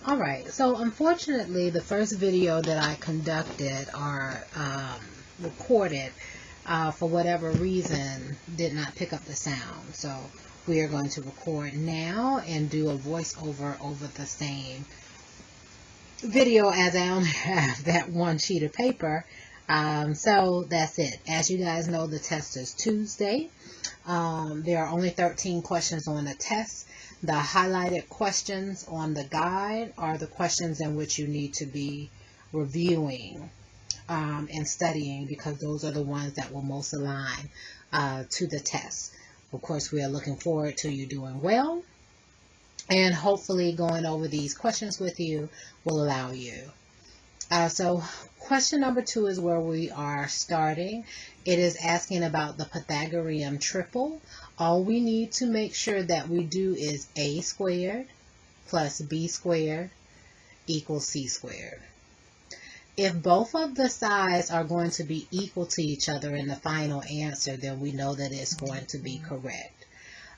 All right, so unfortunately, the first video that I conducted or recorded, for whatever reason, did not pick up the sound. So we are going to record now and do a voiceover over the same video, as I only have that one sheet of paper. So that's it. As you guys know, the test is Tuesday. There are only 13 questions on the test. The highlighted questions on the guide are the questions in which you need to be reviewing and studying, because those are the ones that will most align to the test. Of course, we are looking forward to you doing well, and hopefully going over these questions with you will allow you. So question number 2 is where we are starting. It is asking about the Pythagorean triple. All we need to make sure that we do is a squared plus b squared equals c squared. If both of the sides are going to be equal to each other in the final answer, then we know that it's going to be correct.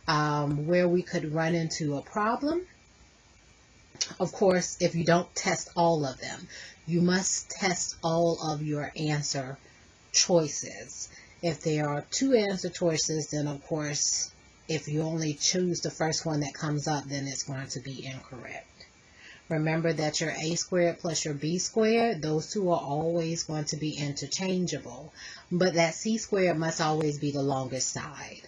Where we could run into a problem, of course, if you don't test all of them, you must test all of your answer choices. If there are 2 answer choices, then of course, if you only choose the first one that comes up, then it's going to be incorrect. Remember that your a squared plus your b squared, those two are always going to be interchangeable, but that c squared must always be the longest side.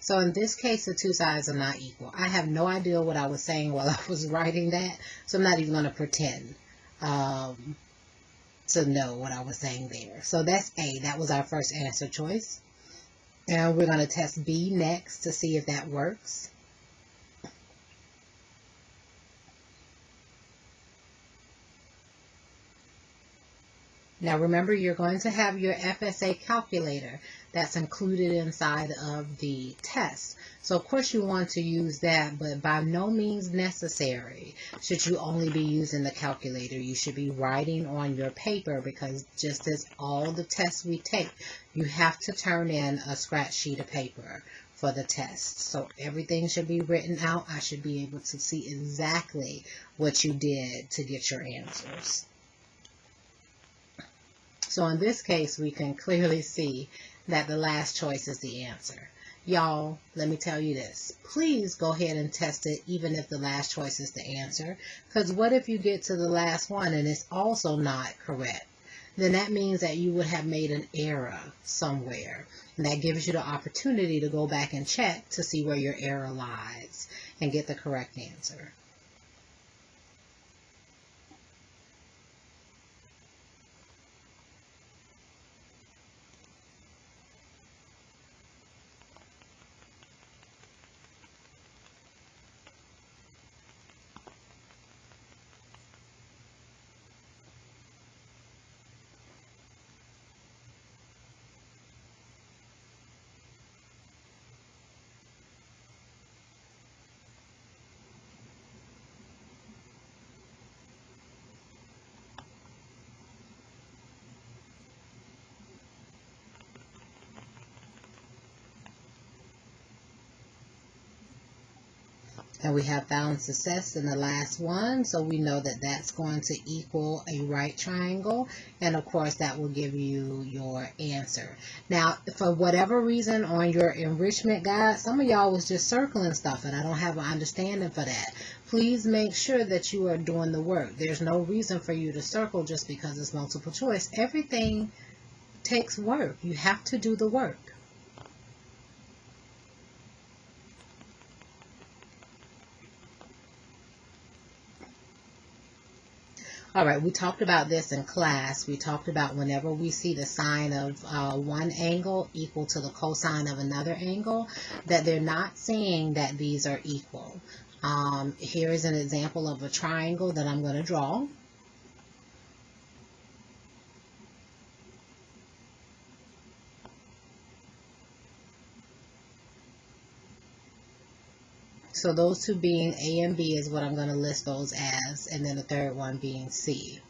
So in this case, the 2 sides are not equal. I have no idea what I was saying while I was writing that, so I'm not even going to pretend to know what I was saying there. So that's A. That was our first answer choice. And we're going to test B next to see if that works. Now remember, you're going to have your FSA calculator that's included inside of the test. So of course you want to use that, but by no means necessary should you only be using the calculator. You should be writing on your paper, because just as all the tests we take, you have to turn in a scratch sheet of paper for the test. So everything should be written out. I should be able to see exactly what you did to get your answers. So in this case, we can clearly see that the last choice is the answer. Y'all, let me tell you this. Please go ahead and test it, even if the last choice is the answer. Because what if you get to the last one and it's also not correct? Then that means that you would have made an error somewhere. And that gives you the opportunity to go back and check to see where your error lies and get the correct answer. And we have found success in the last one, so we know that that's going to equal a right triangle, and of course that will give you your answer. Now, for whatever reason on your enrichment guide, some of y'all was just circling stuff, and I don't have an understanding for that. Please make sure that you are doing the work. There's no reason for you to circle just because it's multiple choice. Everything takes work. You have to do the work. All right, we talked about this in class. We talked about whenever we see the sine of one angle equal to the cosine of another angle, that they're not saying that these are equal. Here is an example of a triangle that I'm going to draw. So those two being A and B is what I'm going to list those as, and then the third one being C.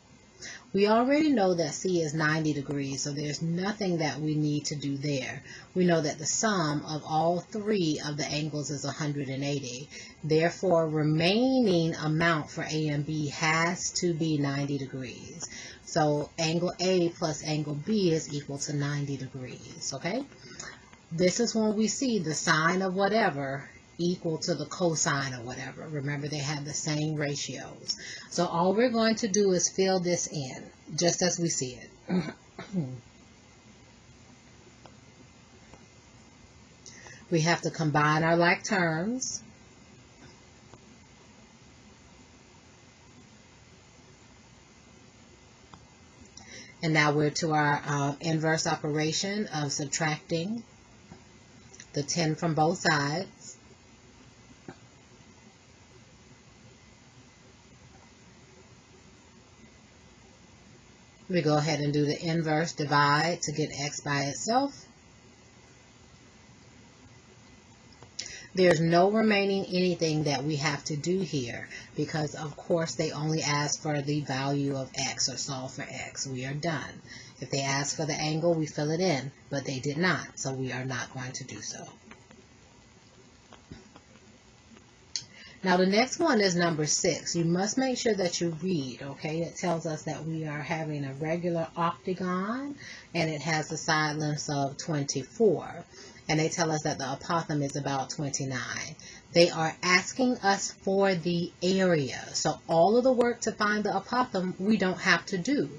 We already know that C is 90 degrees, so there's nothing that we need to do there. We know that the sum of all three of the angles is 180. Therefore, remaining amount for A and B has to be 90 degrees. So angle A plus angle B is equal to 90 degrees, okay? This is when we see the sine of whatever equal to the cosine of whatever. Remember, they have the same ratios. So all we're going to do is fill this in, just as we see it. We have to combine our like terms. And now we're to our inverse operation of subtracting the 10 from both sides. We go ahead and do the inverse divide to get x by itself. There's no remaining anything that we have to do here because, of course, they only ask for the value of x or solve for x. We are done. If they ask for the angle, we fill it in, but they did not, so we are not going to do so. Now the next one is number 6. You must make sure that you read, okay? It tells us that we are having a regular octagon and it has a side length of 24. And they tell us that the apothem is about 29. They are asking us for the area. So all of the work to find the apothem, we don't have to do.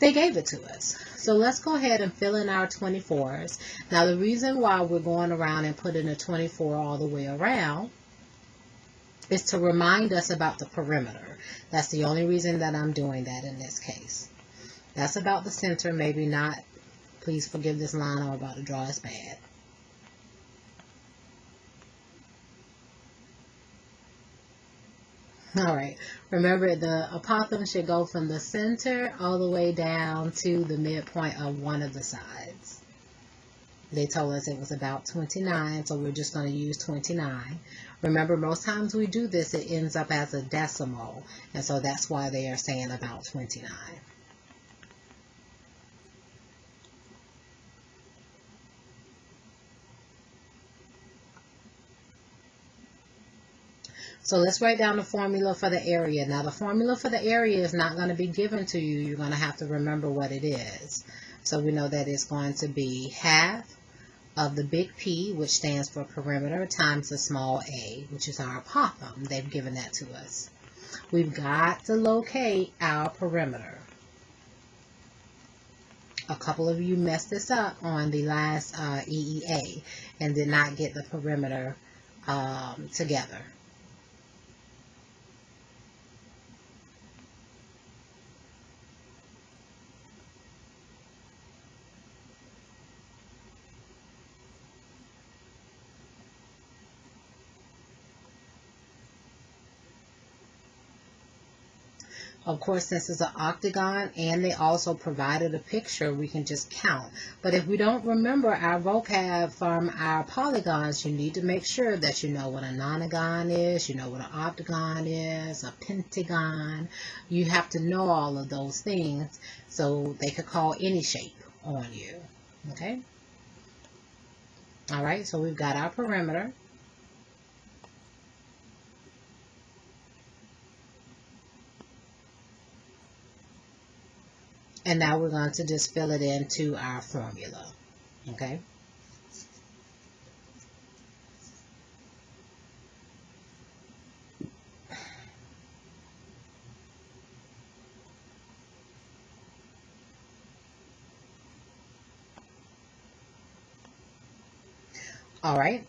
They gave it to us. So let's go ahead and fill in our 24s. Now the reason why we're going around and putting a 24 all the way around is to remind us about the perimeter. That's the only reason that I'm doing that in this case. That's about the center, maybe not. Please forgive this line I'm about to draw, it's bad. Alright, remember the apothem should go from the center all the way down to the midpoint of one of the sides. They told us it was about 29, so we're just going to use 29. Remember, most times we do this, it ends up as a decimal, and so that's why they are saying about 29. So let's write down the formula for the area. Now the formula for the area is not going to be given to you. You're going to have to remember what it is. So we know that it's going to be half of the big P, which stands for perimeter, times the small a, which is our apothem. They've given that to us. We've got to locate our perimeter. A couple of you messed this up on the last EEA and did not get the perimeter together. Of course, this is an octagon, and they also provided a picture. We can just count. But if we don't remember our vocab from our polygons, you need to make sure that you know what a nonagon is, you know what an octagon is, a pentagon. You have to know all of those things so they could call any shape on you. Okay? All right, so we've got our perimeter. And now we're going to just fill it into our formula, okay? All right.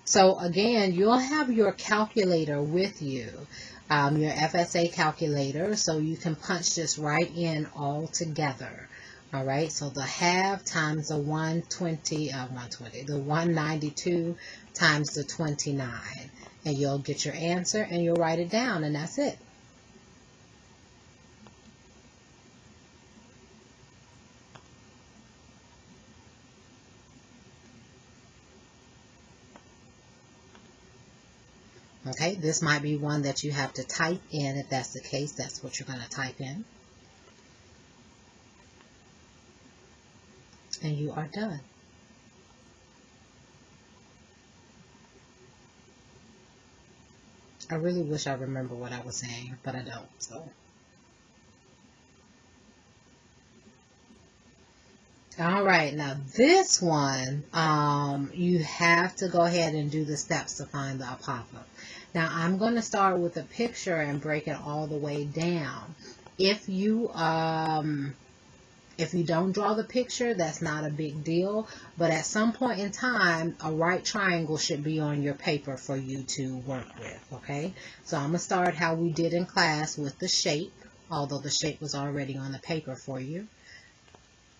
So again, you'll have your calculator with you, your FSA calculator, so you can punch this right in all together. All right, so the half times the 192 times the 29, and you'll get your answer and you'll write it down, and that's it. Okay, this might be one that you have to type in. If that's the case, that's what you're going to type in. And you are done. I really wish I remember what I was saying, but I don't. So, all right, now this one, you have to go ahead and do the steps to find the apothem. Now, I'm going to start with a picture and break it all the way down. If you don't draw the picture, that's not a big deal. But at some point in time, a right triangle should be on your paper for you to work with, okay? So I'm going to start how we did in class with the shape, although the shape was already on the paper for you.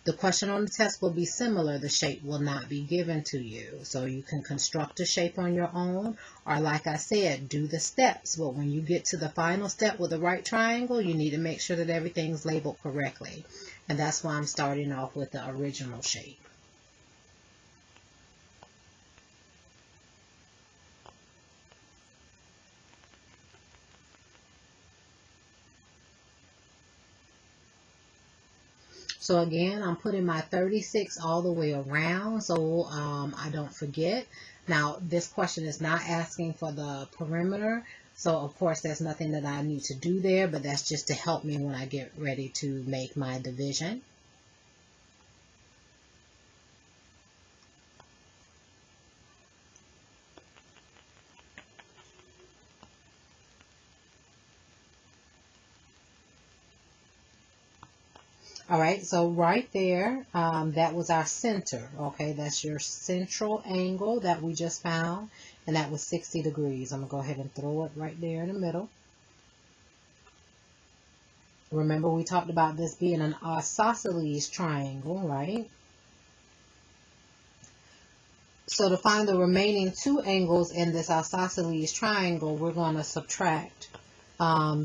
The question on the test will be similar. The shape will not be given to you. So you can construct a shape on your own, or like I said, do the steps. But when you get to the final step with the right triangle, you need to make sure that everything's labeled correctly. And that's why I'm starting off with the original shape. So again, I'm putting my 36 all the way around so I don't forget. Now, this question is not asking for the perimeter. So, of course, there's nothing that I need to do there, but that's just to help me when I get ready to make my division. All right, so right there, that was our center, okay? That's your central angle that we just found, and that was 60 degrees. I'm going to go ahead and throw it right there in the middle. Remember, we talked about this being an isosceles triangle, right? So to find the remaining two angles in this isosceles triangle, we're going to subtract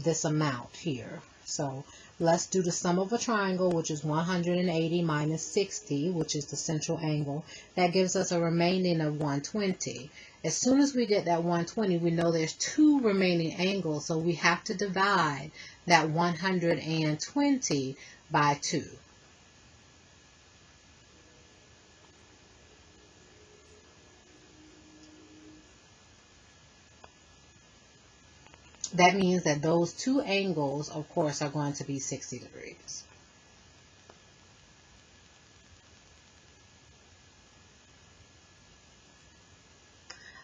this amount here. So let's do the sum of a triangle, which is 180 minus 60, which is the central angle. That gives us a remaining of 120. As soon as we get that 120, we know there's two remaining angles, so we have to divide that 120 by 2. That means that those two angles, of course, are going to be 60 degrees.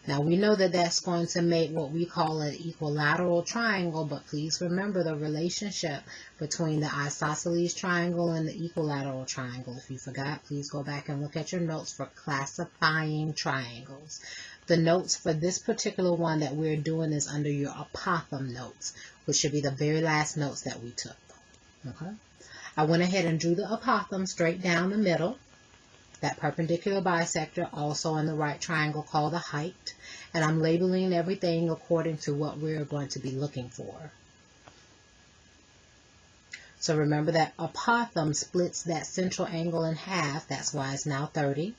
Now, we know that that's going to make what we call an equilateral triangle, but please remember the relationship between the isosceles triangle and the equilateral triangle. If you forgot, please go back and look at your notes for classifying triangles. The notes for this particular one that we're doing is under your apothem notes, which should be the very last notes that we took. Okay. I went ahead and drew the apothem straight down the middle, that perpendicular bisector, also in the right triangle called the height, and I'm labeling everything according to what we're going to be looking for. So remember that apothem splits that central angle in half. That's why it's now 30.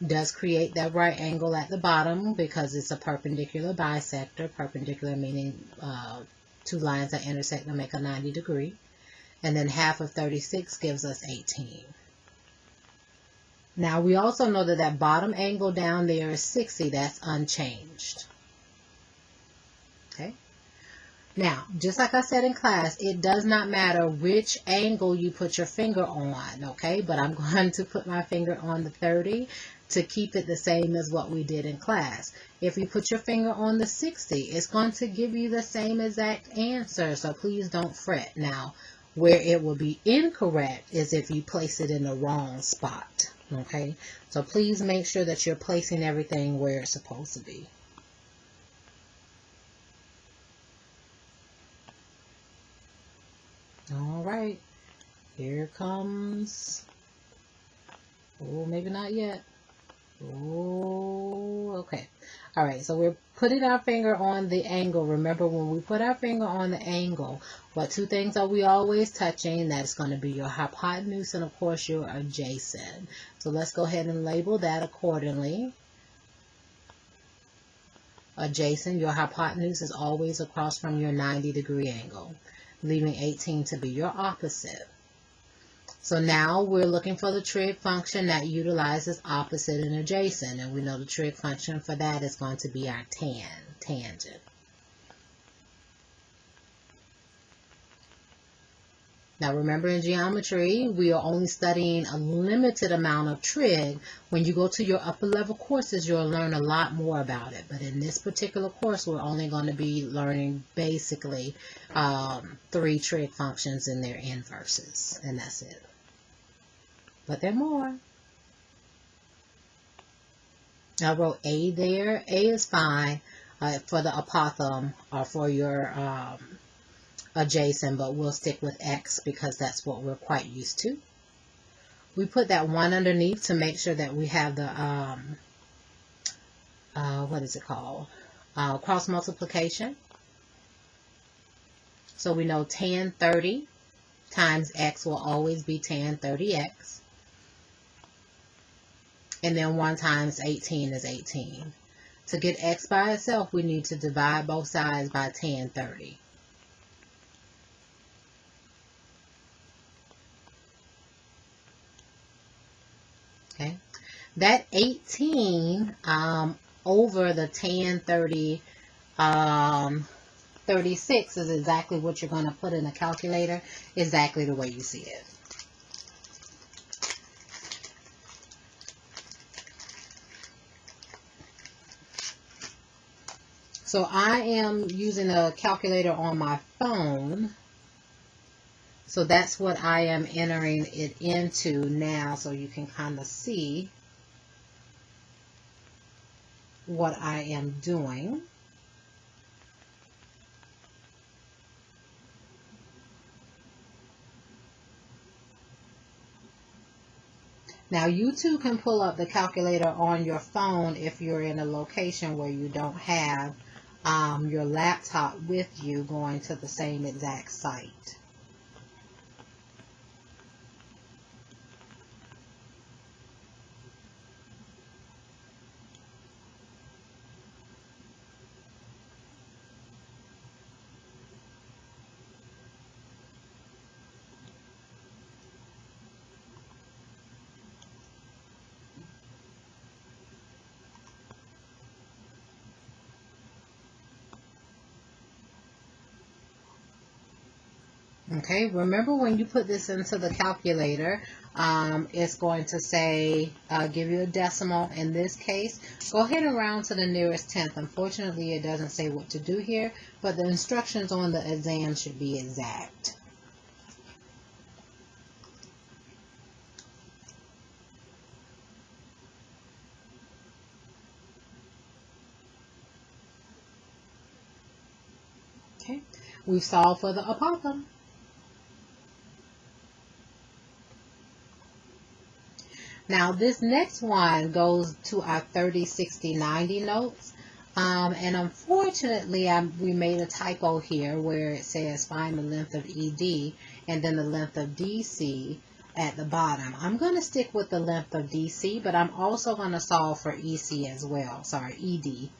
Does create that right angle at the bottom because it's a perpendicular bisector. Perpendicular meaning two lines that intersect and make a 90 degree. And then half of 36 gives us 18. Now we also know that that bottom angle down there is 60. That's unchanged. Okay. Now, just like I said in class, it does not matter which angle you put your finger on, okay? But I'm going to put my finger on the 30 to keep it the same as what we did in class. If you put your finger on the 60, it's going to give you the same exact answer, so please don't fret. Now, where it will be incorrect is if you place it in the wrong spot, okay? So please make sure that you're placing everything where it's supposed to be. All right, here comes, oh, maybe not yet. Oh, okay. All right, so we're putting our finger on the angle. Remember, when we put our finger on the angle, what two things are we always touching? That's going to be your hypotenuse and, of course, your adjacent. So let's go ahead and label that accordingly. adjacent. Your hypotenuse is always across from your 90-degree angle, leaving 18 to be your opposite. So now we're looking for the trig function that utilizes opposite and adjacent, and we know the trig function for that is going to be our tangent. Now remember, in geometry, we are only studying a limited amount of trig. When you go to your upper level courses, you'll learn a lot more about it. But in this particular course, we're only going to be learning basically 3 trig functions and their inverses, and that's it. But there are more. I wrote A there. A is fine for the apothem or for your adjacent, but we'll stick with X because that's what we're quite used to. We put that 1 underneath to make sure that we have the what is it called? Cross multiplication. So we know tan 30 times X will always be tan 30X. And then 1 times 18 is 18. To get X by itself, we need to divide both sides by tan 30. Okay, that 18 over the tan 30, 36 is exactly what you're going to put in the calculator, exactly the way you see it. So I am using a calculator on my phone. So that's what I am entering it into now, so you can kind of see what I am doing. Now you too can pull up the calculator on your phone if you're in a location where you don't have your laptop with you going to the same exact site. Okay, remember when you put this into the calculator, it's going to say, give you a decimal. In this case, go ahead and round to the nearest tenth. Unfortunately, it doesn't say what to do here, but the instructions on the exam should be exact. Okay, we've solved for the apothem. Now this next one goes to our 30, 60, 90 notes. And unfortunately, we made a typo here where it says find the length of ED and then the length of DC at the bottom. I'm going to stick with the length of DC, but I'm also going to solve for EC as well. Sorry, ED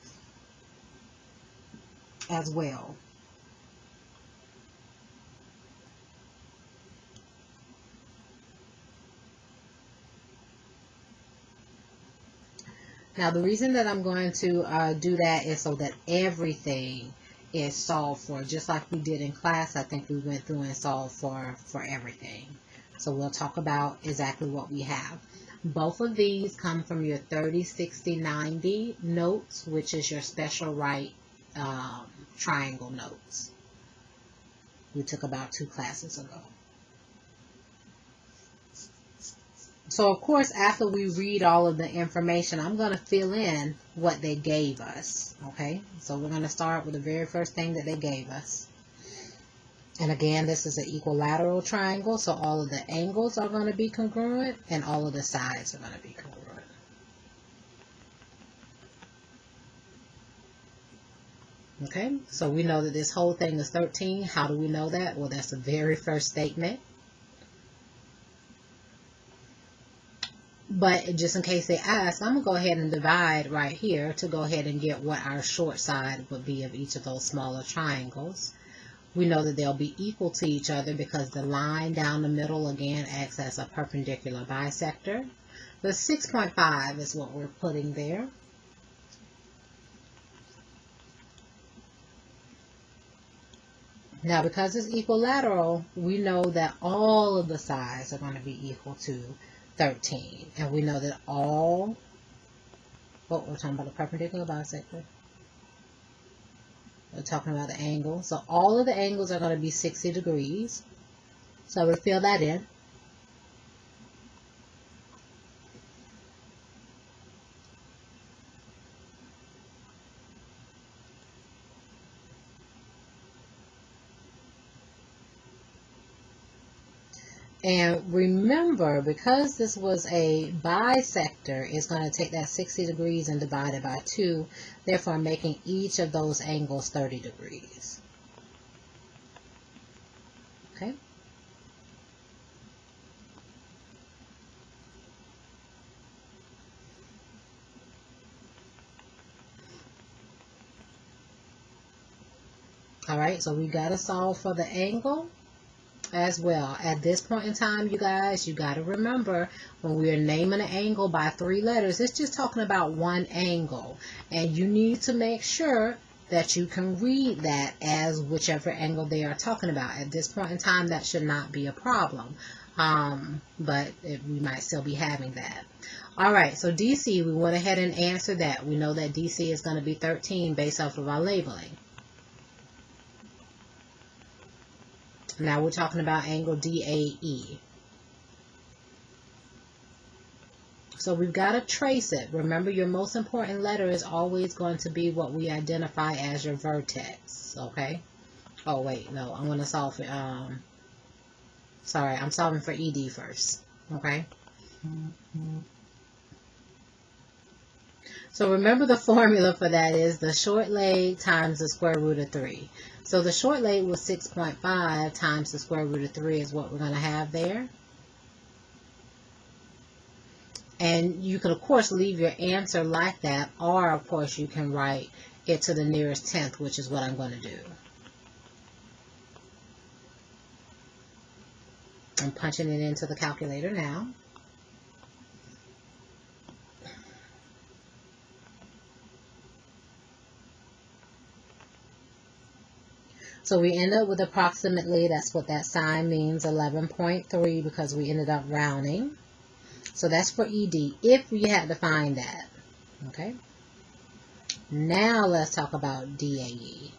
as well. Now the reason that I'm going to do that is so that everything is solved for, just like we did in class. I think we went through and solved for everything. So we'll talk about exactly what we have. Both of these come from your 30, 60, 90 notes, which is your special right triangle notes. We took about 2 classes ago. So, of course, after we read all of the information, I'm going to fill in what they gave us, okay? So, we're going to start with the very first thing that they gave us. And again, this is an equilateral triangle, so all of the angles are going to be congruent, and all of the sides are going to be congruent. Okay, so we know that this whole thing is 13. How do we know that? Well, that's the very first statement. But just in case they ask, I'm going to go ahead and divide right here to go ahead and get what our short side would be of each of those smaller triangles. We know that they'll be equal to each other because the line down the middle again acts as a perpendicular bisector. The 6.5 is what we're putting there. Now, because it's equilateral, we know that all of the sides are going to be equal to 13. And we know that all, we're talking about the perpendicular bisector. We're talking about the angle. So all of the angles are going to be 60 degrees. So we'll fill that in. And remember, because this was a bisector, it's going to take that 60 degrees and divide it by 2, therefore making each of those angles 30 degrees. Okay? All right, so we got to solve for the angle as well. At this point in time, you guys, you got to remember, when we are naming an angle by 3 letters, it's just talking about one angle, and you need to make sure that you can read that as whichever angle they are talking about. At this point in time, that should not be a problem, but we might still be having that. All right, so DC, we went ahead and answered that. We know that DC is going to be 13 based off of our labeling. Now we're talking about angle DAE. So we've got to trace it. Remember, your most important letter is always going to be what we identify as your vertex. Okay? Oh, wait. No, I'm going to solve for, sorry, I'm solving for ED first. Okay? So remember, the formula for that is the short leg times the square root of 3. So the short leg was 6.5 times the square root of 3 is what we're going to have there. And you can, of course, leave your answer like that, or, of course, you can write it to the nearest tenth, which is what I'm going to do. I'm punching it into the calculator now. So we end up with approximately, that's what that sign means, 11.3, because we ended up rounding. So that's for ED, if we had to find that. Okay. Now let's talk about DAE.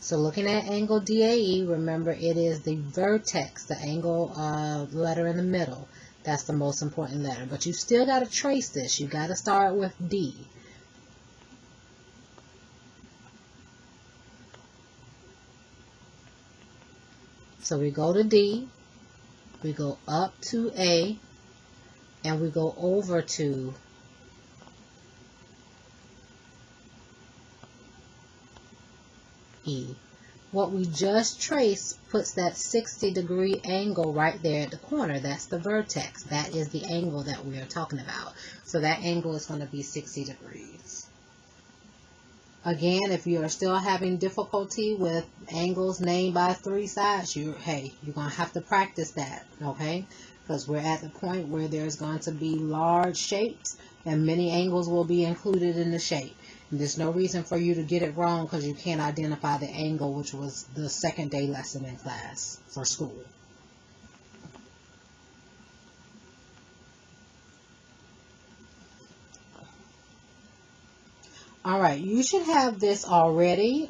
So looking at angle DAE, remember it is the vertex, the angle letter in the middle. That's the most important letter. But you still got to trace this. You got to start with D. So we go to D, we go up to A, and we go over to E. What we just traced puts that 60-degree angle right there at the corner. That's the vertex. That is the angle that we are talking about. So that angle is going to be 60 degrees. Again, if you are still having difficulty with angles named by 3 sides, you're going to have to practice that, okay? Because we're at the point where there's going to be large shapes and many angles will be included in the shape. And there's no reason for you to get it wrong because you can't identify the angle, which was the second day lesson in class for school. All right, you should have this already.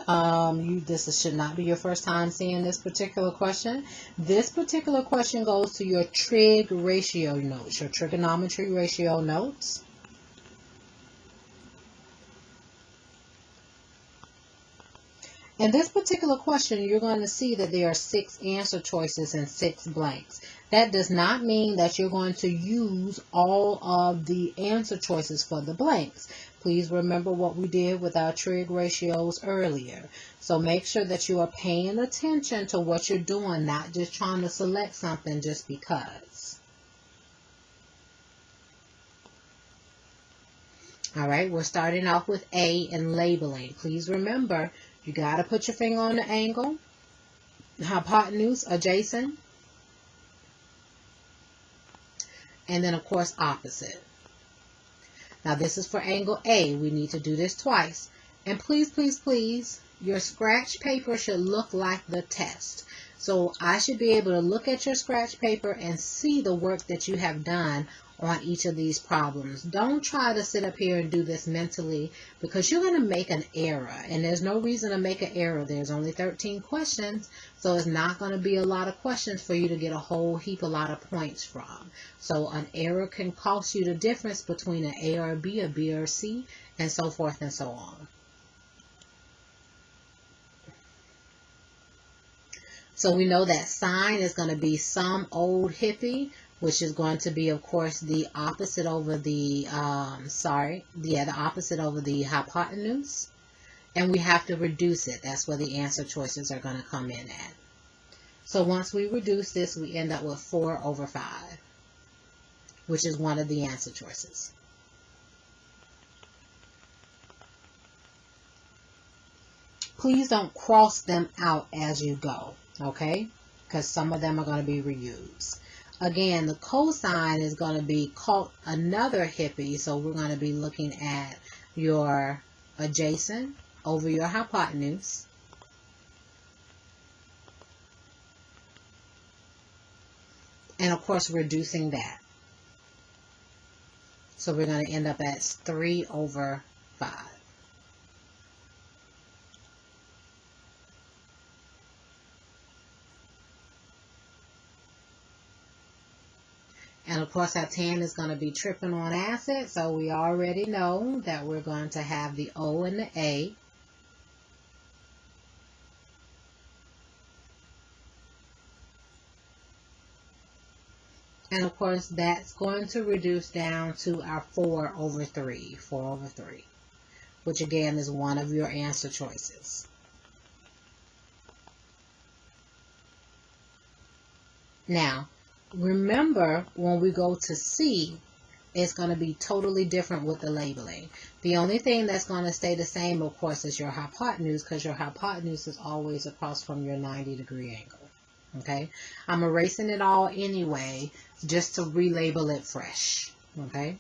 This should not be your first time seeing this particular question. This particular question goes to your trig ratio notes, your trigonometry ratio notes. In this particular question, you're going to see that there are 6 answer choices and 6 blanks. That does not mean that you're going to use all of the answer choices for the blanks. Please remember what we did with our trig ratios earlier. So make sure that you are paying attention to what you're doing, not just trying to select something just because. All right, we're starting off with A and labeling. Please remember, you got to put your finger on the angle, hypotenuse, adjacent, and then of course opposite. Now this is for angle A. We need to do this twice. And please, please, please, your scratch paper should look like the test. So I should be able to look at your scratch paper and see the work that you have done on each of these problems. Don't try to sit up here and do this mentally, because you're going to make an error, and there's no reason to make an error. There's only 13 questions, so it's not going to be a lot of questions for you to get a whole heap a lot of points from. So an error can cost you the difference between an A or a B or C, and so forth and so on. So we know that sine is going to be some old hippie, which is going to be, of course, the opposite over the, the opposite over the hypotenuse. And we have to reduce it. That's where the answer choices are going to come in at. So once we reduce this, we end up with 4/5, which is one of the answer choices. Please don't cross them out as you go, okay? Because some of them are going to be reused. Again, the cosine is going to be called another hippie, so we're going to be looking at your adjacent over your hypotenuse. And of course, reducing that. So we're going to end up at 3/5. And of course, our tan is going to be tripping on acid, so we already know that we're going to have the O and the A. And of course, that's going to reduce down to our 4/3, which again is one of your answer choices. Now, remember, when we go to C, it's going to be totally different with the labeling. The only thing that's going to stay the same, of course, is your hypotenuse, because your hypotenuse is always across from your 90-degree angle. Okay? I'm erasing it all anyway, just to relabel it fresh. Okay?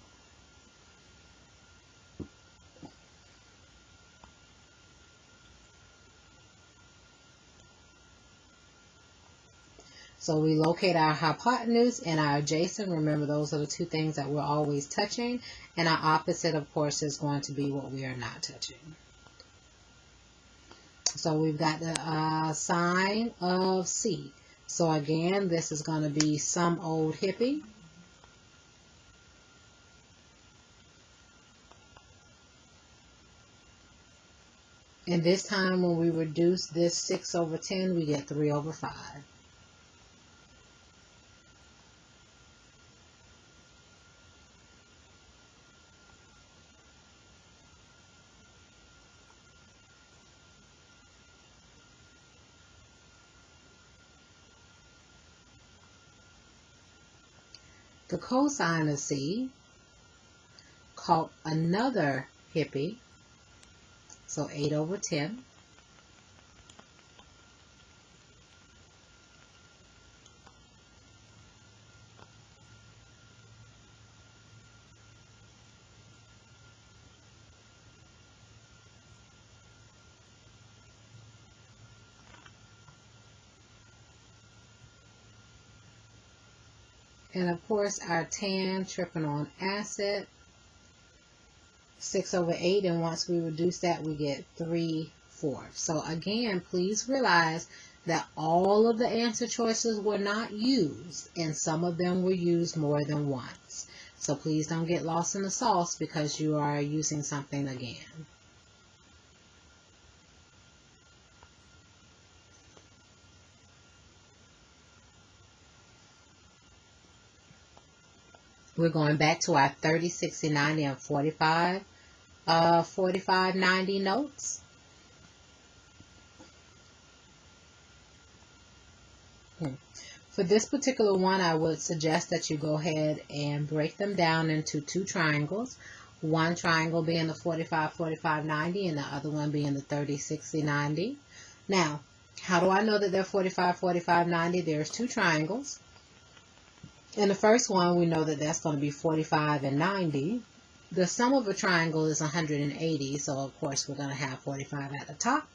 So we locate our hypotenuse and our adjacent. Remember, those are the two things that we're always touching. And our opposite, of course, is going to be what we are not touching. So we've got the sine of C. So again, this is going to be some old hippie. And this time, when we reduce this 6/10, we get 3/5. The cosine of C, called another hippie, so 8/10. And of course, our tan tripping on acid, 6/8, and once we reduce that, we get 3/4. So again, please realize that all of the answer choices were not used, and some of them were used more than once. So please don't get lost in the sauce because you are using something again. We're going back to our 30, 60, 90, and 45, 45, 90 notes. For this particular one, I would suggest that you go ahead and break them down into two triangles. One triangle being the 45, 45, 90, and the other one being the 30, 60, 90. Now, how do I know that they're 45, 45, 90? There's two triangles. In the first one, we know that that's going to be 45 and 90. The sum of a triangle is 180, so of course we're going to have 45 at the top.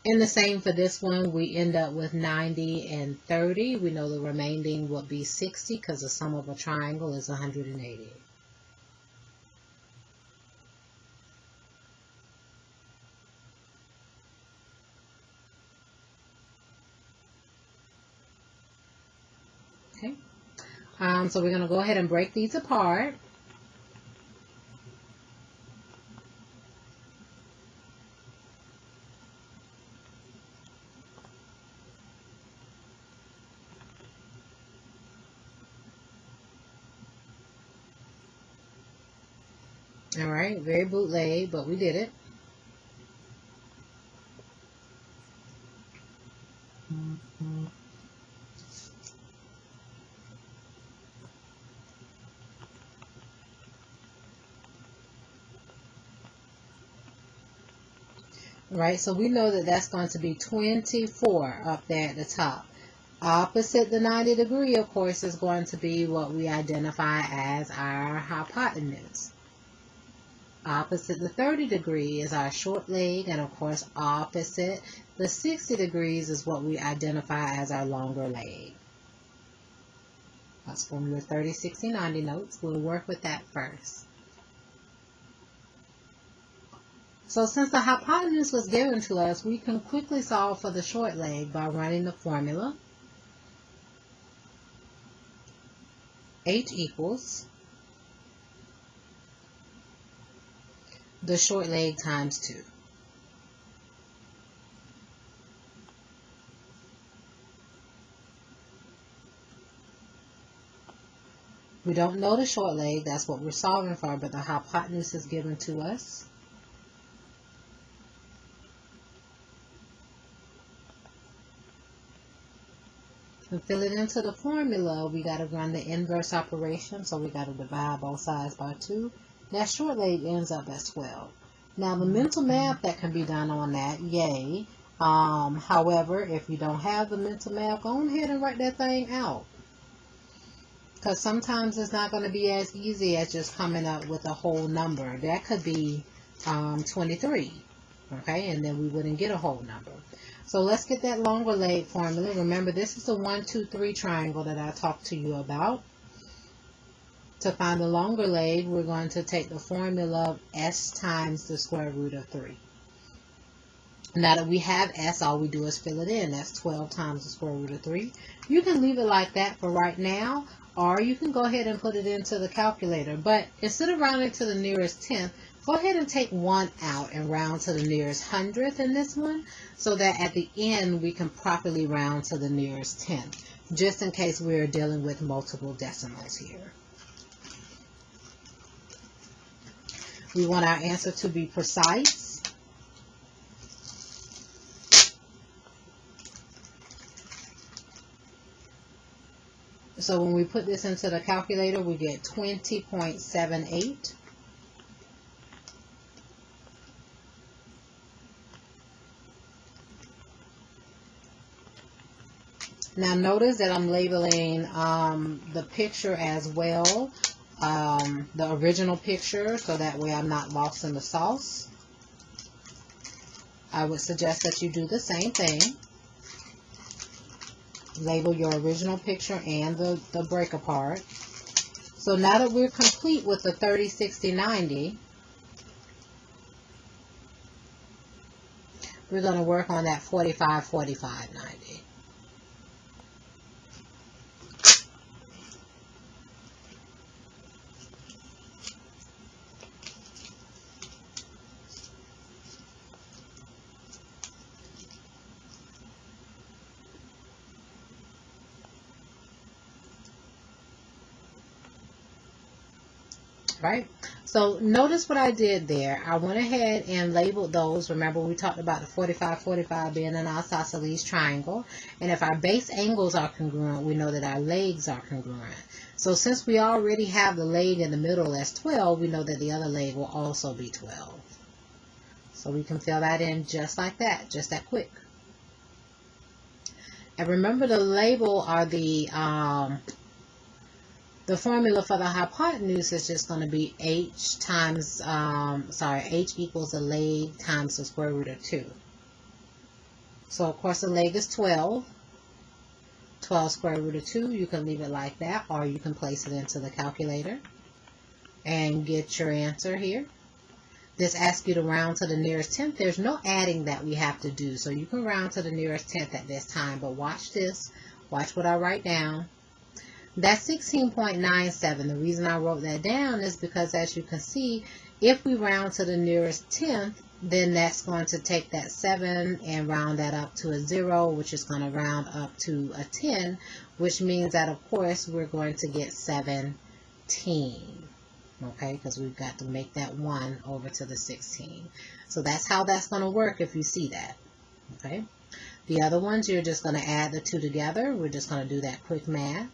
And the same for this one, we end up with 90 and 30. We know the remaining will be 60 because the sum of a triangle is 180. Okay, so we're going to go ahead and break these apart. All right, very bootleg, but we did it. Right, so we know that that's going to be 24 up there at the top. Opposite the 90 degree, of course, is going to be what we identify as our hypotenuse. Opposite the 30 degree is our short leg, and of course opposite the 60 degrees is what we identify as our longer leg. That's from your 30, 60, 90 notes. We'll work with that first. So since the hypotenuse was given to us, we can quickly solve for the short leg by running the formula. H equals the short leg times 2. We don't know the short leg, that's what we're solving for, but the hypotenuse is given to us. To fill it into the formula, we got to run the inverse operation, so we got to divide both sides by 2. That short leg ends up as 12. Now the mental math that can be done on that, yay. However, if you don't have the mental math, go ahead and write that thing out. Because sometimes it's not going to be as easy as just coming up with a whole number. That could be 23, okay, and then we wouldn't get a whole number. So let's get that longer leg formula. Remember, this is the 1, 2, 3 triangle that I talked to you about. To find the longer leg, we're going to take the formula of s times the square root of 3. Now that we have s, all we do is fill it in. That's 12 times the square root of 3. You can leave it like that for right now, or you can go ahead and put it into the calculator. But instead of rounding to the nearest tenth, go ahead and take 1 out and round to the nearest hundredth in this one, so that at the end we can properly round to the nearest tenth, just in case we're dealing with multiple decimals here. We want our answer to be precise. So when we put this into the calculator, we get 20.78. Now notice that I'm labeling the picture as well, the original picture, so that way I'm not lost in the sauce. I would suggest that you do the same thing. Label your original picture and the break apart. So now that we're complete with the 30, 60, 90, we're going to work on that 45, 45, 90. Right? So notice what I did there. I went ahead and labeled those. Remember, we talked about the 45-45 being an isosceles triangle. And if our base angles are congruent, we know that our legs are congruent. So since we already have the leg in the middle as 12, we know that the other leg will also be 12. So we can fill that in just like that, just that quick. And remember, the label or the formula for the hypotenuse is just going to be h times, h equals the leg times the square root of 2. So, of course, the leg is 12. 12 square root of 2, you can leave it like that, or you can place it into the calculator and get your answer here. This asks you to round to the nearest tenth. There's no adding that we have to do, so you can round to the nearest tenth at this time. But watch this. Watch what I write down. That's 16.97. The reason I wrote that down is because, as you can see, if we round to the nearest tenth, then that's going to take that 7 and round that up to a 0, which is going to round up to a 10, which means that, of course, we're going to get 17. Okay, because we've got to make that 1 over to the 16. So that's how that's going to work if you see that. Okay. The other ones, you're just going to add the two together. We're just going to do that quick math.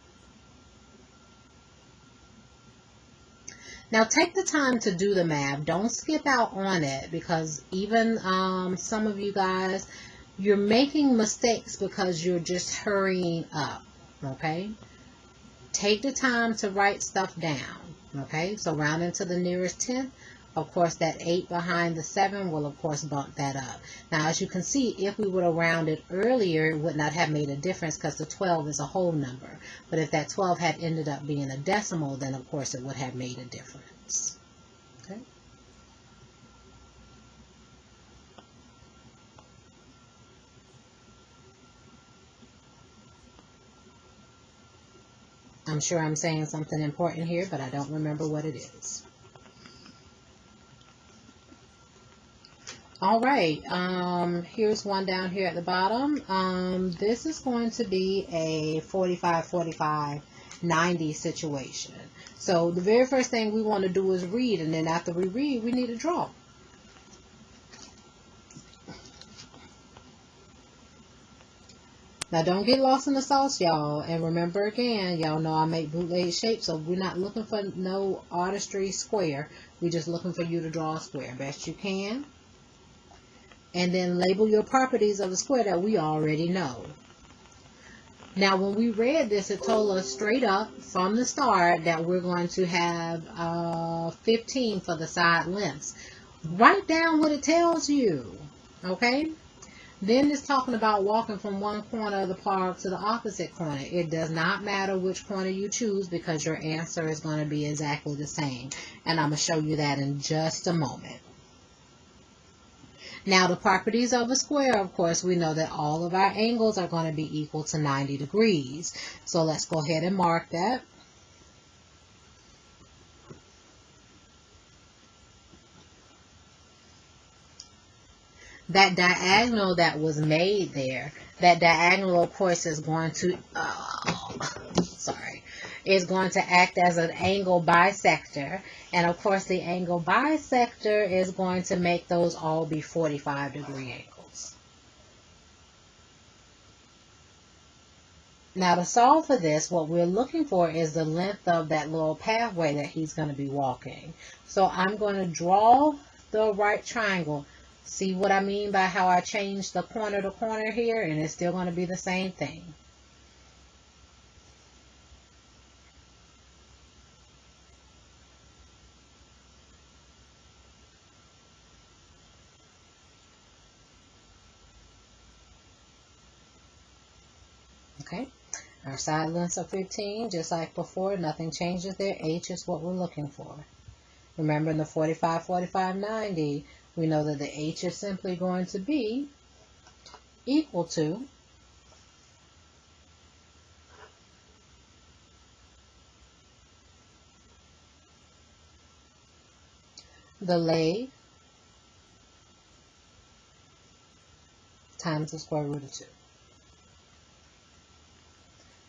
Now take the time to do the math. Don't skip out on it, because even some of you guys, you're making mistakes because you're just hurrying up. Okay. Take the time to write stuff down. Okay, so rounding to the nearest tenth, of course, that 8 behind the 7 will, of course, bump that up. Now, as you can see, if we would have rounded earlier, it would not have made a difference because the 12 is a whole number. But if that 12 had ended up being a decimal, then, of course, it would have made a difference. Okay. I'm sure I'm saying something important here, but I don't remember what it is. All right, here's one down here at the bottom. This is going to be a 45-45-90 situation. So the very first thing we want to do is read, and then after we read, we need to draw. Now, don't get lost in the sauce, y'all. And remember, again, y'all know I make bootleg shapes, so we're not looking for no artistry square. We're just looking for you to draw a square best you can. And then label your properties of the square that we already know. Now, when we read this, it told us straight up from the start that we're going to have 15 for the side lengths. Write down what it tells you, okay? Then it's talking about walking from one corner of the park to the opposite corner. It does not matter which corner you choose because your answer is going to be exactly the same. And I'm going to show you that in just a moment. Now, the properties of a square, of course, we know that all of our angles are going to be equal to 90 degrees. So let's go ahead and mark that. That diagonal that was made there, that diagonal, of course, is going to, is going to act as an angle bisector. And, of course, the angle bisector is going to make those all be 45-degree angles. Now, to solve for this, what we're looking for is the length of that little pathway that he's going to be walking. So I'm going to draw the right triangle. See what I mean by how I changed the corner to corner here, and it's still going to be the same thing. Okay, our side lengths are 15, just like before. Nothing changes there. H is what we're looking for. Remember, in the 45-45-90, we know that the H is simply going to be equal to the leg times the square root of 2.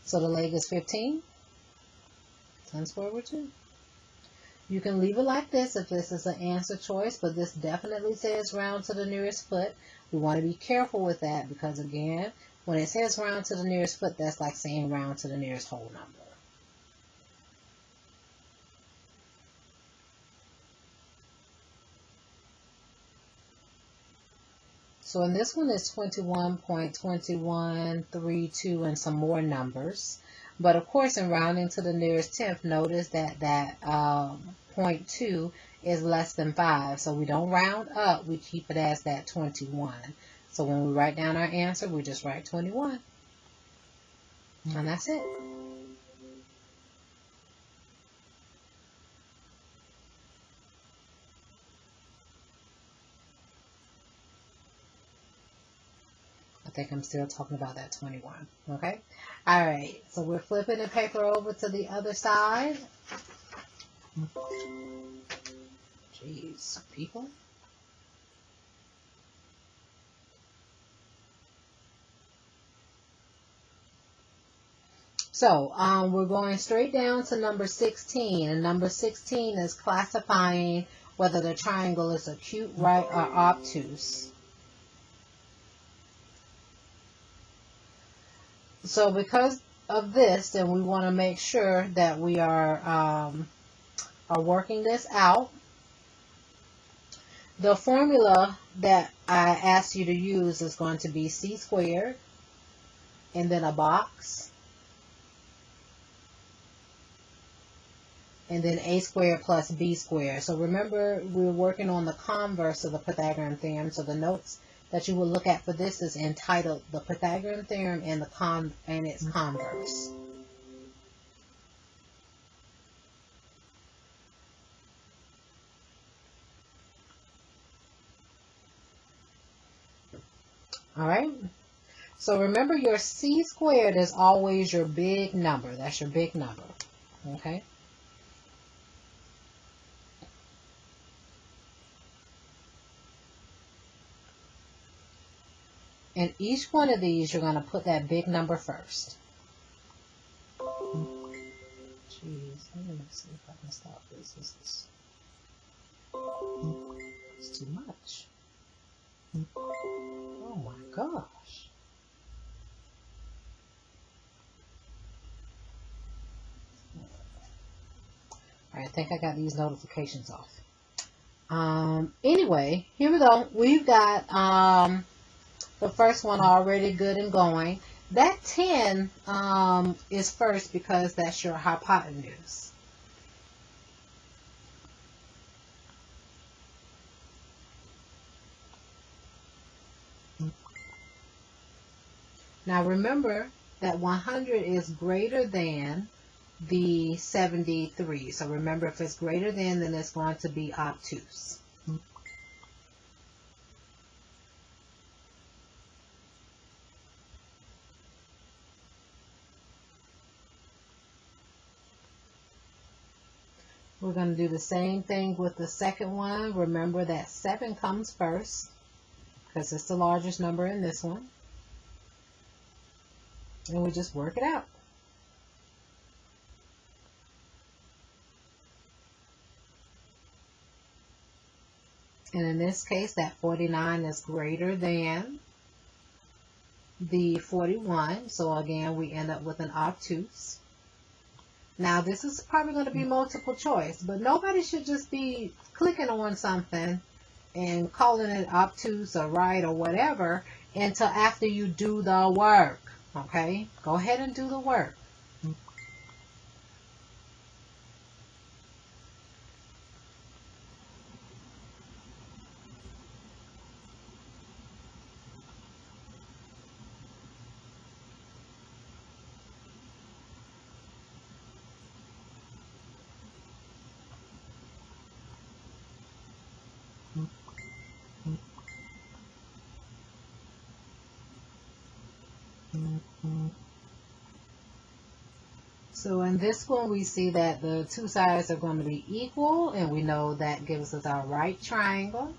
So the leg is 15 times square root of 2. You can leave it like this if this is an answer choice, but this definitely says round to the nearest foot. We want to be careful with that because, again, when it says round to the nearest foot, that's like saying round to the nearest whole number. So in this one, it's 21.2132 and some more numbers. But of course, in rounding to the nearest tenth, notice that 0.2 is less than 5. So we don't round up. We keep it as that 21. So when we write down our answer, we just write 21. And that's it. I think I'm still talking about that 21. Okay? All right. So we're flipping the paper over to the other side. Jeez, people. So we're going straight down to number 16. And number 16 is classifying whether the triangle is acute, right, or obtuse. So because of this, then we want to make sure that we are working this out. The formula that I asked you to use is going to be c squared and then a box and then a squared plus b squared. So remember, we're working on the converse of the Pythagorean theorem. So the notes that you will look at for this is entitled the Pythagorean theorem and its converse. All right. So remember, your c squared is always your big number. That's your big number. Okay. And each one of these, you're going to put that big number first. Jeez, let me see if I can stop this. It's too much. Oh my gosh. All right, I think I got these notifications off. Anyway, here we go. We've got the first one already good and going. That 10 is first because that's your hypotenuse. Now remember that 100 is greater than the 73. So remember, if it's greater than, then it's going to be obtuse. We're going to do the same thing with the second one. Remember that 7 comes first because it's the largest number in this one. And we just work it out. And in this case, that 49 is greater than the 41. So again, we end up with an obtuse. Now, this is probably going to be multiple choice, but nobody should just be clicking on something and calling it obtuse or right or whatever until after you do the work. Okay? Go ahead and do the work. So in this one, we see that the two sides are going to be equal, and we know that gives us our right triangle.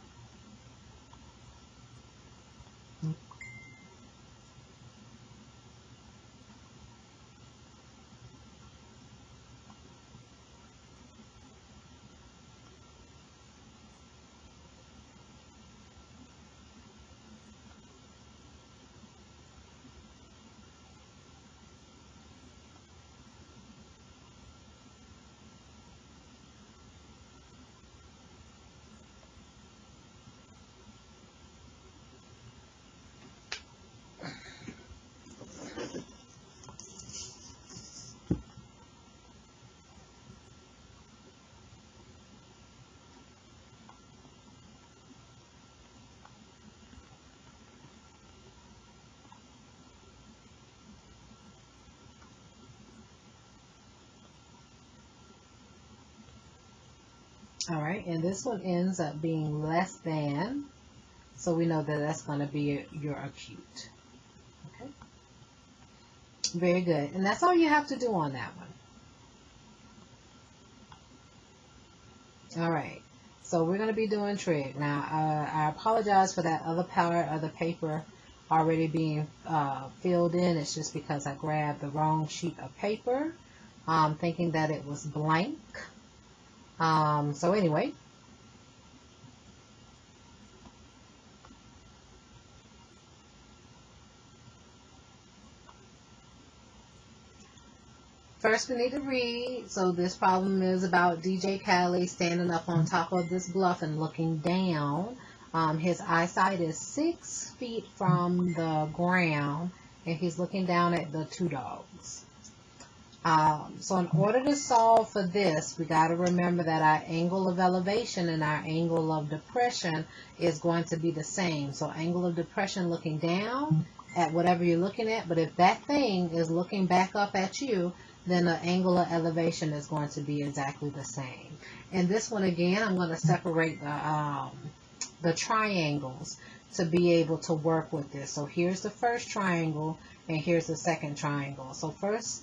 All right, and this one ends up being less than, so we know that that's going to be your acute. Okay, very good. And that's all you have to do on that one. All right, so we're going to be doing trig. Now, I apologize for that other part of the paper already being filled in. It's just because I grabbed the wrong sheet of paper, thinking that it was blank. So anyway, first we need to read. So this problem is about DJ Khaled standing up on top of this bluff and looking down. His eyesight is 6 feet from the ground, and he's looking down at the two dogs. So in order to solve for this, we got to remember that our angle of elevation and our angle of depression is going to be the same. So angle of depression looking down at whatever you're looking at, but if that thing is looking back up at you, then the angle of elevation is going to be exactly the same. And this one again, I'm going to separate the triangles to be able to work with this. So here's the first triangle and here's the second triangle. So first,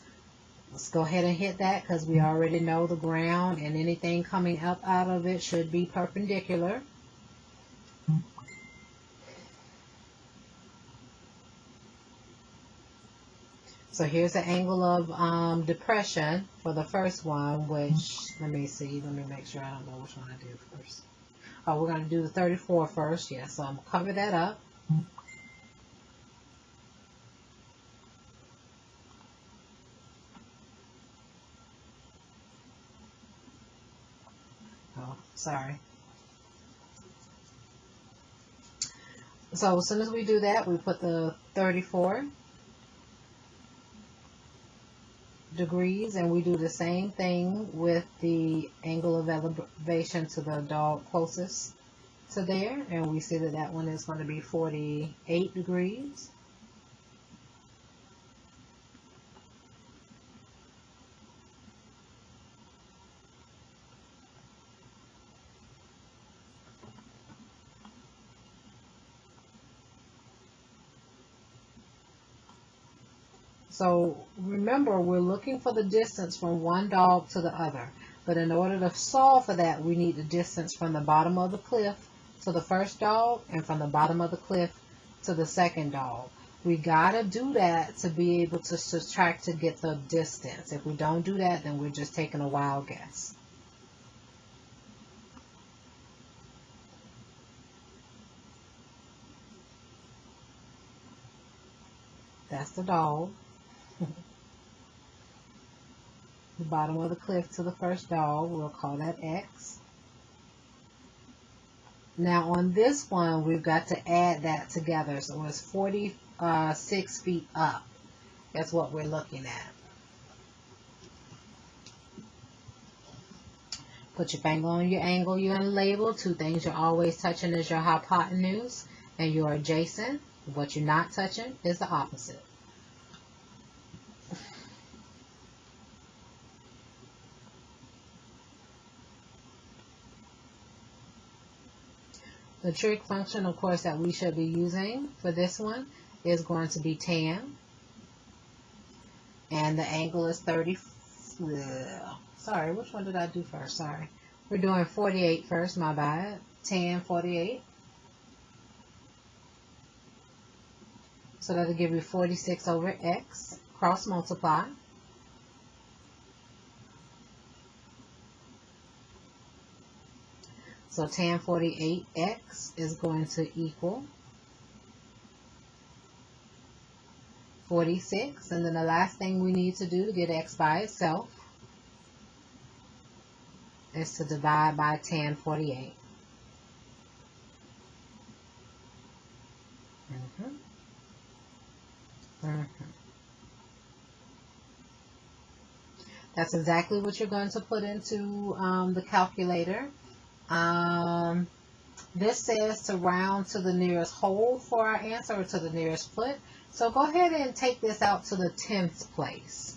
let's go ahead and hit that because we already know the ground and anything coming up out of it should be perpendicular. So here's the angle of depression for the first one, which, let me see, let me make sure I don't know which one I did first. Oh, we're going to do the 34 first. Yeah, so I'm going to cover that up. Oh, sorry. So as soon as we do that, we put the 34 degrees, and we do the same thing with the angle of elevation to the dog closest to there, and we see that that one is going to be 48 degrees. So remember, we're looking for the distance from one dog to the other. But in order to solve for that, we need the distance from the bottom of the cliff to the first dog and from the bottom of the cliff to the second dog. We got to do that to be able to subtract to get the distance. If we don't do that, then we're just taking a wild guess. That's the dog. The bottom of the cliff to the first dog, we'll call that X. Now on this one, we've got to add that together. So it's 46 feet up. That's what we're looking at. Put your finger on your angle you're going to label. Two things you're always touching is your hypotenuse and your adjacent. What you're not touching is the opposite. The trig function, of course, that we should be using for this one is going to be tan. And the angle is 30. Sorry, which one did I do first? Sorry. We're doing 48 first, my bad. Tan 48. So that'll give you 46 over x. Cross multiply. So tan 48x is going to equal 46. And then the last thing we need to do to get x by itself is to divide by tan 48. That's exactly what you're going to put into the calculator. This says to round to the nearest whole for our answer, or to the nearest foot. So go ahead and take this out to the 10th place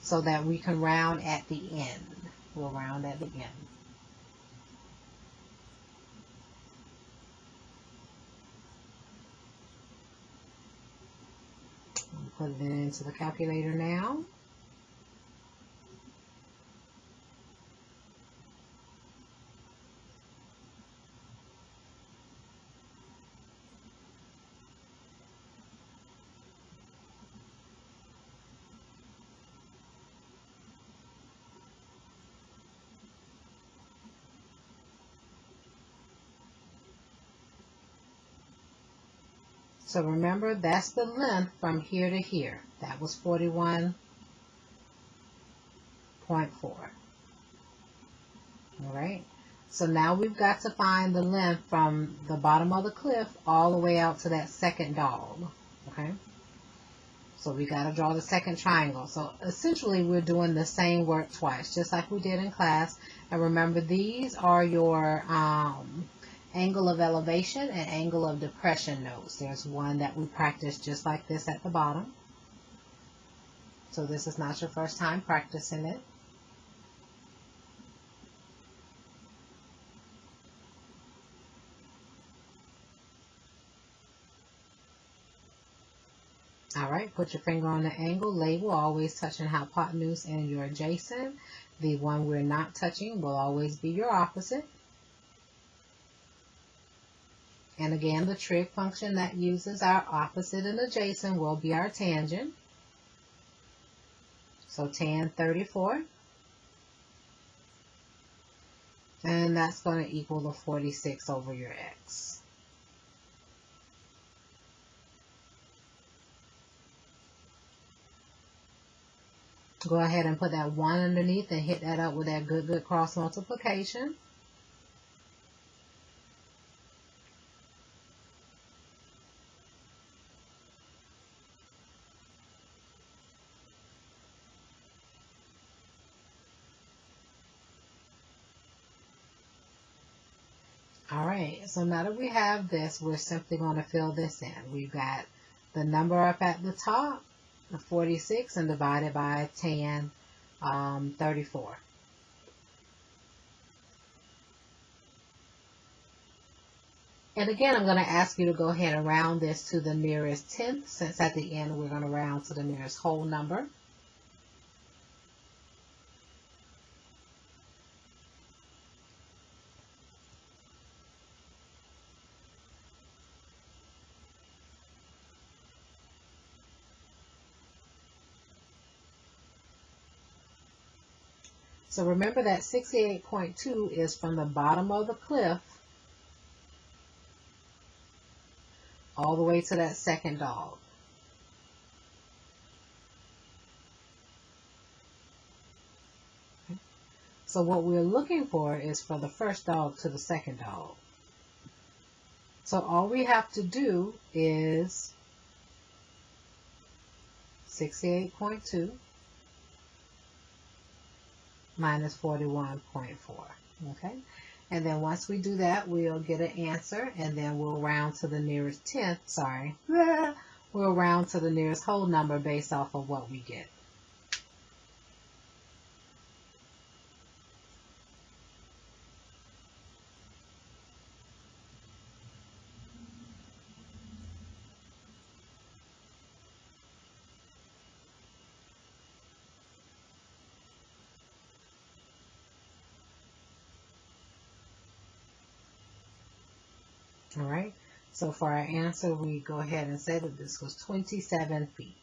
so that we can round at the end. We'll round at the end. Put it into the calculator now. So remember, that's the length from here to here. That was 41.4. All right. So now we've got to find the length from the bottom of the cliff all the way out to that second dog. Okay. So we got to draw the second triangle. So essentially we're doing the same work twice, just like we did in class. And remember, these are your angle of elevation and angle of depression notes. There's one that we practiced just like this at the bottom. So this is not your first time practicing it. All right, put your finger on the angle label, always touching hypotenuse and your adjacent. The one we're not touching will always be your opposite. And again, the trig function that uses our opposite and adjacent will be our tangent. So tan 34. And that's going to equal the 46 over your x. Go ahead and put that 1 underneath and hit that up with that good cross multiplication. All right, so now that we have this, we're simply going to fill this in. We've got the number up at the top, the 46, and divided by tan 34. And again, I'm going to ask you to go ahead and round this to the nearest tenth, since at the end we're going to round to the nearest whole number. So remember that 68.2 is from the bottom of the cliff all the way to that second dog. Okay. So what we're looking for is for the first dog to the second dog. So all we have to do is 68.2 minus 41.4, okay? And then once we do that, we'll get an answer, and then we'll round to the nearest tenth, we'll round to the nearest whole number based off of what we get. All right, so for our answer, we go ahead and say that this was 27 feet.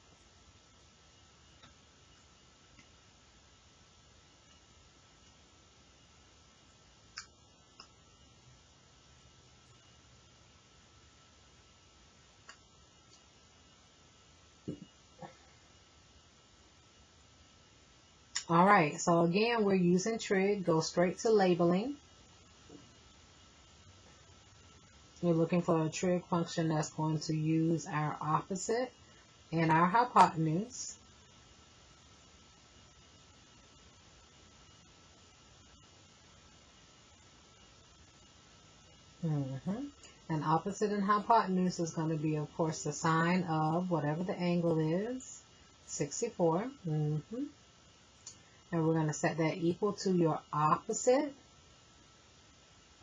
All right, so again, we're using trig. Go straight to labeling. We're looking for a trig function that's going to use our opposite and our hypotenuse. And opposite and hypotenuse is going to be, of course, the sine of whatever the angle is, 64. And we're going to set that equal to your opposite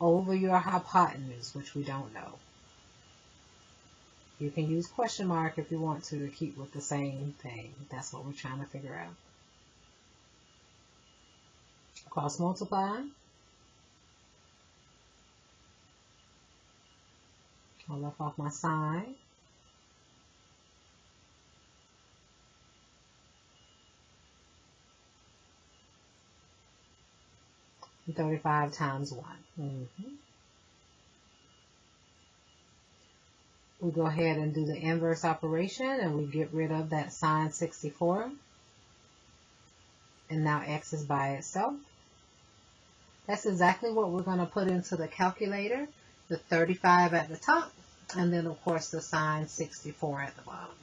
over your hypotenuse, which we don't know. You can use question mark if you want to keep with the same thing. That's what we're trying to figure out. Cross multiply. I left off my sign. And 35 times 1. We go ahead and do the inverse operation, and we get rid of that sine 64. And now x is by itself. That's exactly what we're going to put into the calculator. The 35 at the top, and then of course the sine 64 at the bottom.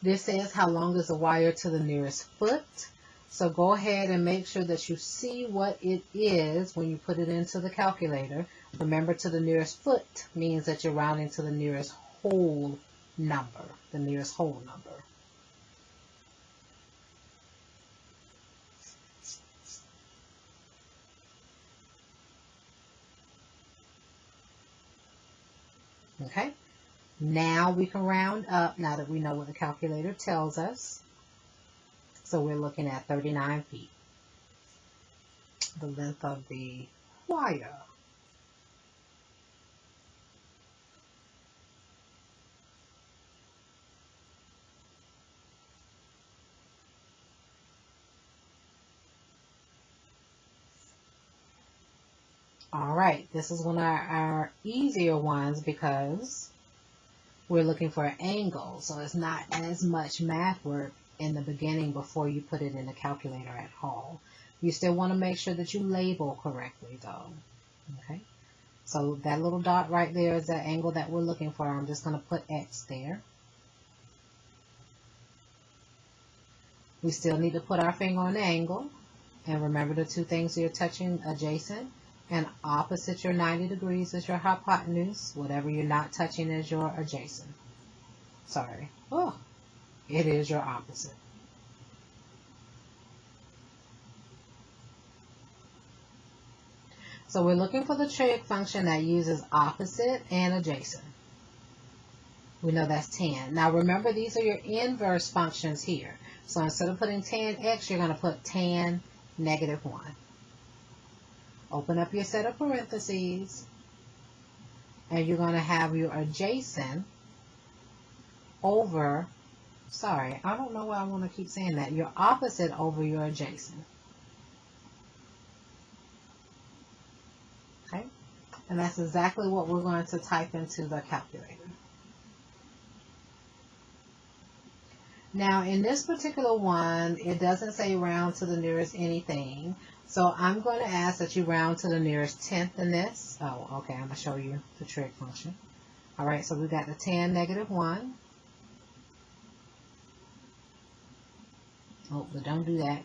This says how long is the wire to the nearest foot. So go ahead and make sure that you see what it is when you put it into the calculator. Remember, to the nearest foot means that you're rounding to the nearest whole number, the nearest whole number. Okay, now we can round up now that we know what the calculator tells us. So we're looking at 39 feet, the length of the wire. All right, this is one of our easier ones because we're looking for an angle, so it's not as much math work in the beginning before you put it in the calculator at all. You still want to make sure that you label correctly though. Okay, so that little dot right there is the angle that we're looking for. I'm just going to put X there. We still need to put our finger on the angle, and remember the two things you're touching: adjacent and opposite. Your 90 degrees is your hypotenuse. Whatever you're not touching is your adjacent. Sorry. Oh, it is your opposite. So we're looking for the trig function that uses opposite and adjacent. We know that's tan. Now remember, these are your inverse functions here. So instead of putting tan x, you're going to put tan negative 1. Open up your set of parentheses, and you're going to have your adjacent over, sorry, I don't know why I want to keep saying that, your opposite over your adjacent. Okay, and that's exactly what we're going to type into the calculator. Now in this particular one, it doesn't say round to the nearest anything. So I'm going to ask that you round to the nearest tenth in this. Oh, okay, I'm going to show you the trig function. All right, so we got the tan negative 1. Oh, but don't do that.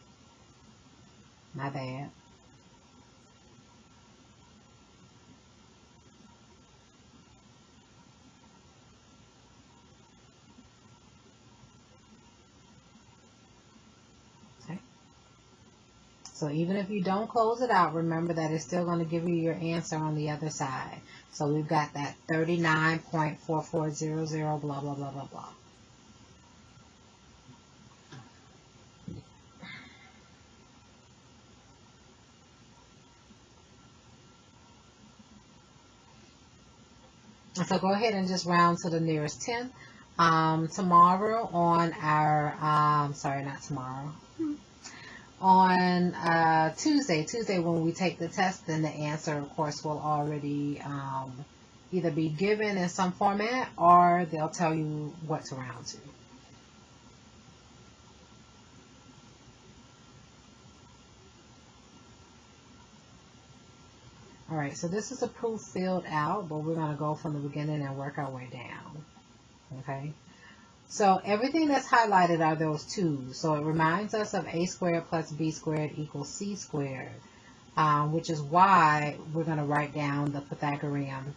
My bad. So even if you don't close it out, remember that it's still going to give you your answer on the other side. So we've got that 39.4400, blah, blah, blah, blah, blah. So go ahead and just round to the nearest tenth. Tomorrow on our, sorry, not tomorrow. On Tuesday when we take the test, then the answer, of course, will already either be given in some format, or they'll tell you what to round to. All right, so this is a proof filled out, but we're going to go from the beginning and work our way down. Okay. So everything that's highlighted are those 2's. So it reminds us of a squared plus b squared equals c squared, which is why we're going to write down the Pythagorean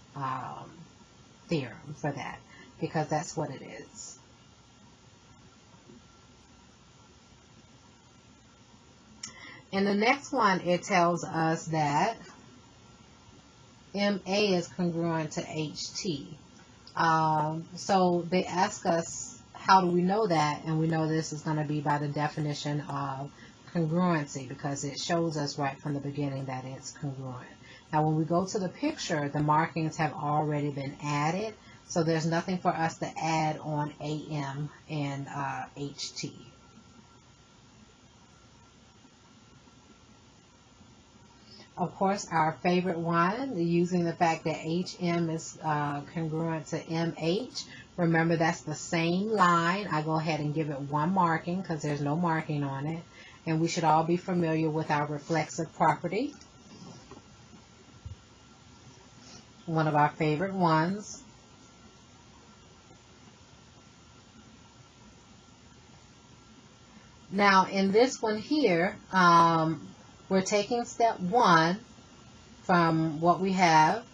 theorem for that, because that's what it is. In the next one, it tells us that MA is congruent to HT. So they ask us, how do we know that? And we know this is going to be by the definition of congruency, because it shows us right from the beginning that it's congruent. Now when we go to the picture, the markings have already been added, so there's nothing for us to add on AM and HT. Of course, our favorite one, using the fact that HM is congruent to MH. Remember, that's the same line. I go ahead and give it one marking because there's no marking on it. And we should all be familiar with our reflexive property. One of our favorite ones. Now, in this one here, we're taking step one from what we have.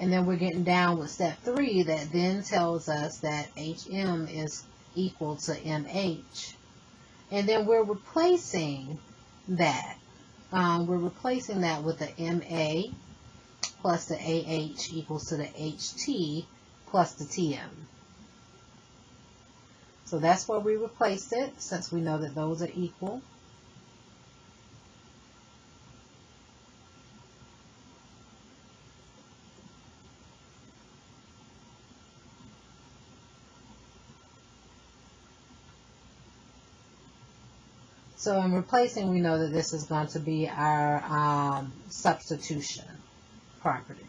And then we're getting down with step three that then tells us that HM is equal to MH. And then we're replacing that. We're replacing that with the MA plus the AH equals to the HT plus the TM. So that's where we replaced it, since we know that those are equal. So in replacing, we know that this is going to be our substitution property.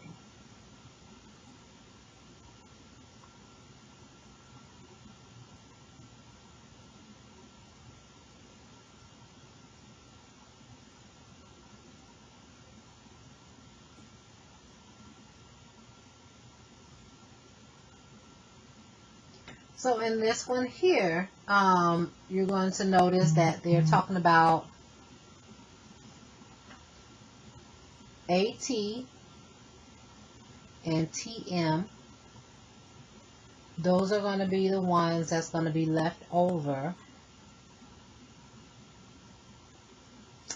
So in this one here, you're going to notice that they're talking about AT and TM. Those are going to be the ones that's going to be left over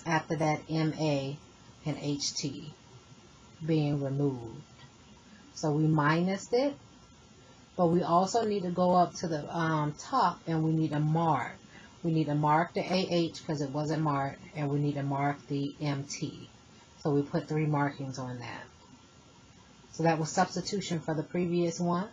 after that MA and HT being removed. So we minused it. But we also need to go up to the top, and we need to mark. We need to mark the AH because it wasn't marked, and we need to mark the MT. So we put 3 markings on that. So that was substitution for the previous one.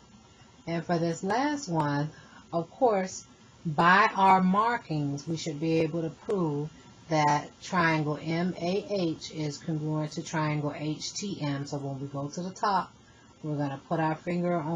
And for this last one, of course, by our markings, we should be able to prove that triangle MAH is congruent to triangle HTM. So when we go to the top, we're going to put our finger on